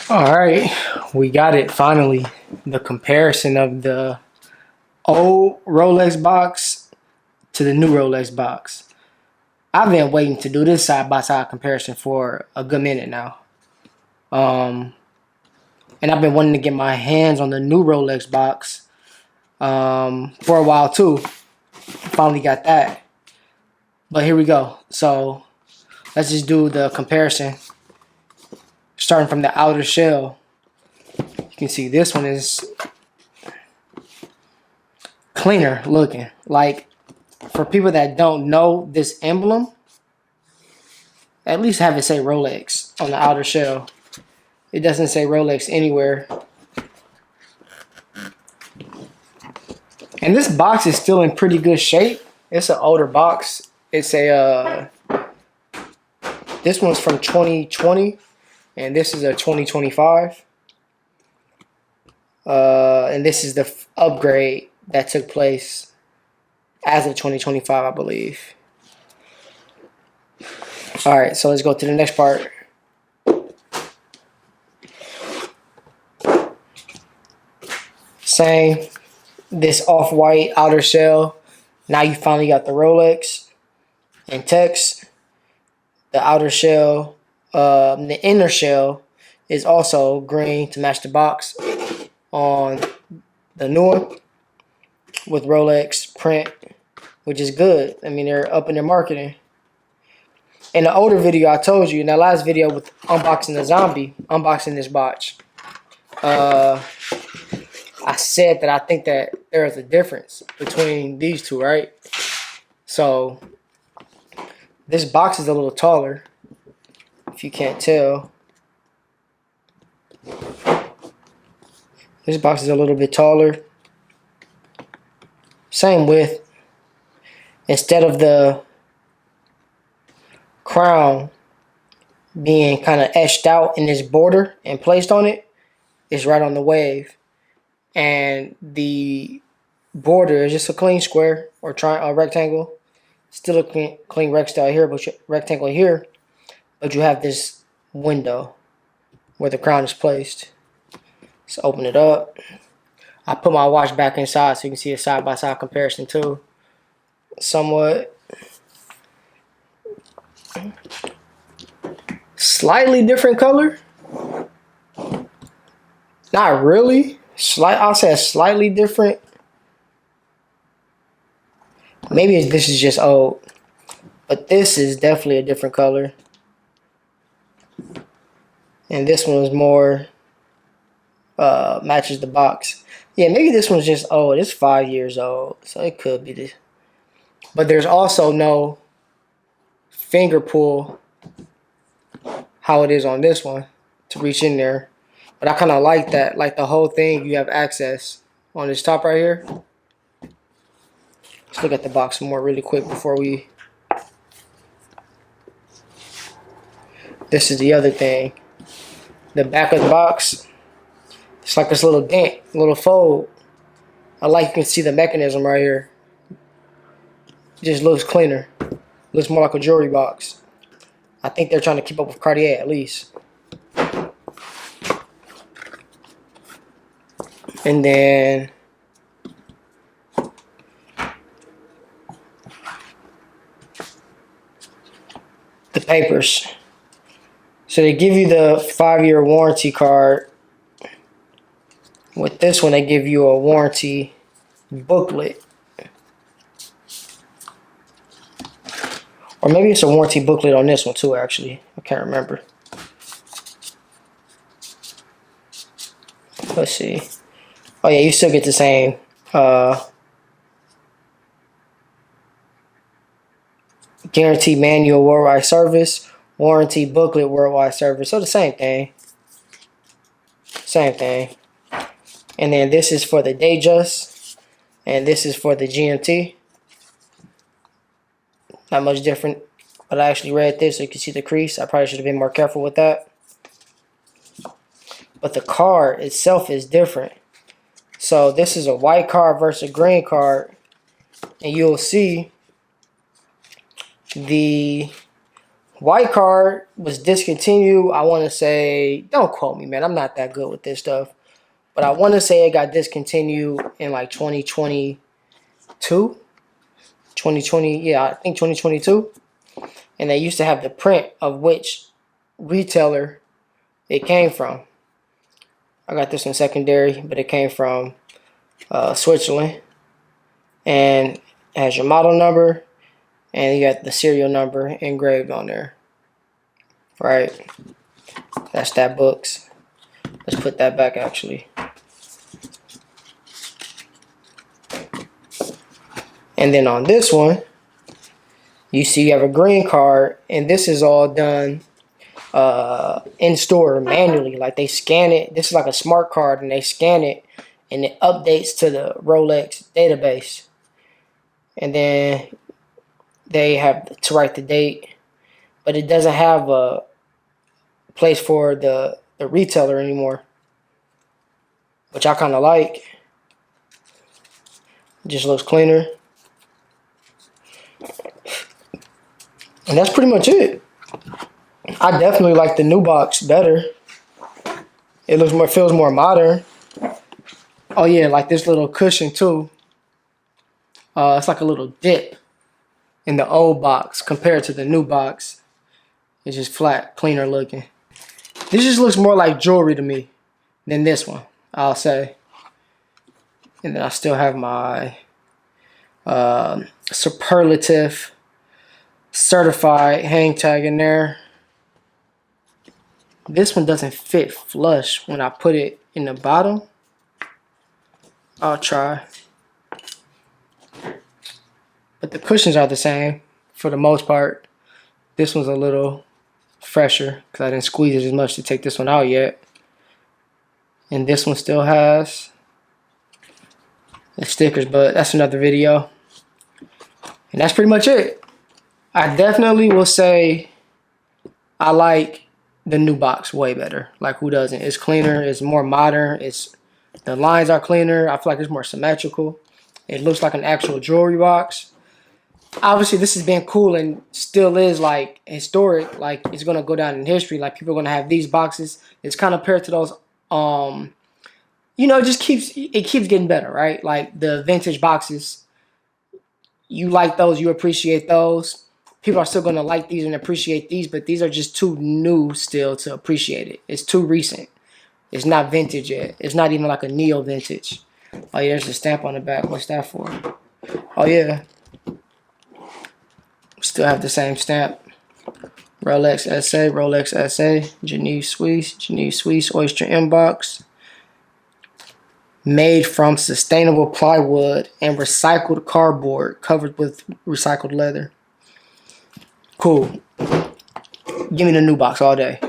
All right, we got it finally. The comparison of the old Rolex box to the new Rolex box. I've been waiting to do this side by side comparison for a good minute now. Um, and I've been wanting to get my hands on the new Rolex box for a while too. Finally got that. But here we go. So let's just do the comparison starting from the outer shell. You can see this one is cleaner looking. Like, for people that don't know this emblem, at least have it say Rolex on the outer shell. It doesn't say Rolex anywhere. And this box is still in pretty good shape. It's an older box. It's a this one's from 2020 and this is a 2025. And this is the upgrade that took place as of 2025, I believe. All right, so let's go to the next part. Same, this off-white outer shell. Now you finally got the Rolex and text. The outer shell, the inner shell is also green to match the box on the new one with Rolex print, which is good. I mean, they're up in their marketing. In the older video, I told you, in that last video with unboxing the zombie, unboxing this watch, I said that I think that there is a difference between these two, right? So this box is a little taller, if you can't tell. This box is a little bit taller. Same width. Instead of the crown being kind of etched out in this border and placed on it, it's right on the wave. And the border is just a clean square or a rectangle. Still a clean rectangle here, but you have this window where the crown is placed. Let's open it up. I put my watch back inside so you can see a side-by-side comparison too. Somewhat. Slightly different color. Not really. I'll say slightly different. Maybe this is just old, but this is definitely a different color. And this one is more matches the box. Yeah, maybe this one's just old. It's 5 years old, so it could be this. But there's also no finger pull how it is on this one to reach in there. But I kind of like that. Like the whole thing, you have access on this top right here. Let's look at the box some more really quick before we... This is the other thing. The back of the box, it's like this little dent, little fold. I like you can see the mechanism right here. It just looks cleaner. Looks more like a jewelry box. I think they're trying to keep up with Cartier at least. And then the papers. So they give you the 5-year warranty card. With this one, they give you a warranty booklet. Or maybe it's a warranty booklet on this one too, actually. I can't remember. Let's see. Oh yeah, you still get the same guarantee manual worldwide service, warranty booklet worldwide service. So the same thing. Same thing. And then this is for the Datejust, and this is for the GMT. Not much different, but I actually read this so you can see the crease. I probably should have been more careful with that. But the card itself is different. So this is a white card versus a green card. And you'll see the White card was discontinued. I want to say, don't quote me, man. I'm not that good with this stuff. But I want to say it got discontinued in like 2022. 2020, yeah, I think 2022. And they used to have the print of which retailer it came from. I got this one secondary, but it came from Switzerland. And it has your model number, and you got the serial number engraved on there. Right? That's that books. Let's put that back actually. And then on this one, you see you have a green card, and this is all done in store manually. Like they scan it. This is like a smart card, and they scan it, and it updates to the Rolex database. And then they have to write the date, but it doesn't have a place for the retailer anymore, which I kind of like. It just looks cleaner. And that's pretty much it. I definitely like the new box better. It looks more, feels more modern. Oh yeah, like this little cushion too. It's like a little dip in the old box compared to the new box. It's just flat, cleaner looking. This just looks more like jewelry to me than this one, I'll say. And then I still have my superlative certified hang tag in there. This one doesn't fit flush when I put it in the bottom. I'll try. But the cushions are the same for the most part. This one's a little fresher because I didn't squeeze it as much to take this one out yet. And this one still has the stickers, but that's another video. And that's pretty much it. I definitely will say I like the new box way better. Like, who doesn't? It's cleaner, it's more modern, the lines are cleaner. I feel like it's more symmetrical. It looks like an actual jewelry box. Obviously, this has been cool and still is like historic. Like, it's gonna go down in history. Like, people are gonna have these boxes. It's kind of paired to those. You know, it keeps getting better, right? Like the vintage boxes. You like those, you appreciate those. People are still gonna like these and appreciate these, but these are just too new still to appreciate it. It's too recent. It's not vintage yet. It's not even like a neo vintage. Oh yeah, there's a stamp on the back. What's that for? Oh yeah. Still have the same stamp. Rolex SA, Rolex SA, Geneve Suisse, Oyster Inbox. Made from sustainable plywood and recycled cardboard covered with recycled leather. Cool. Give me the new box all day.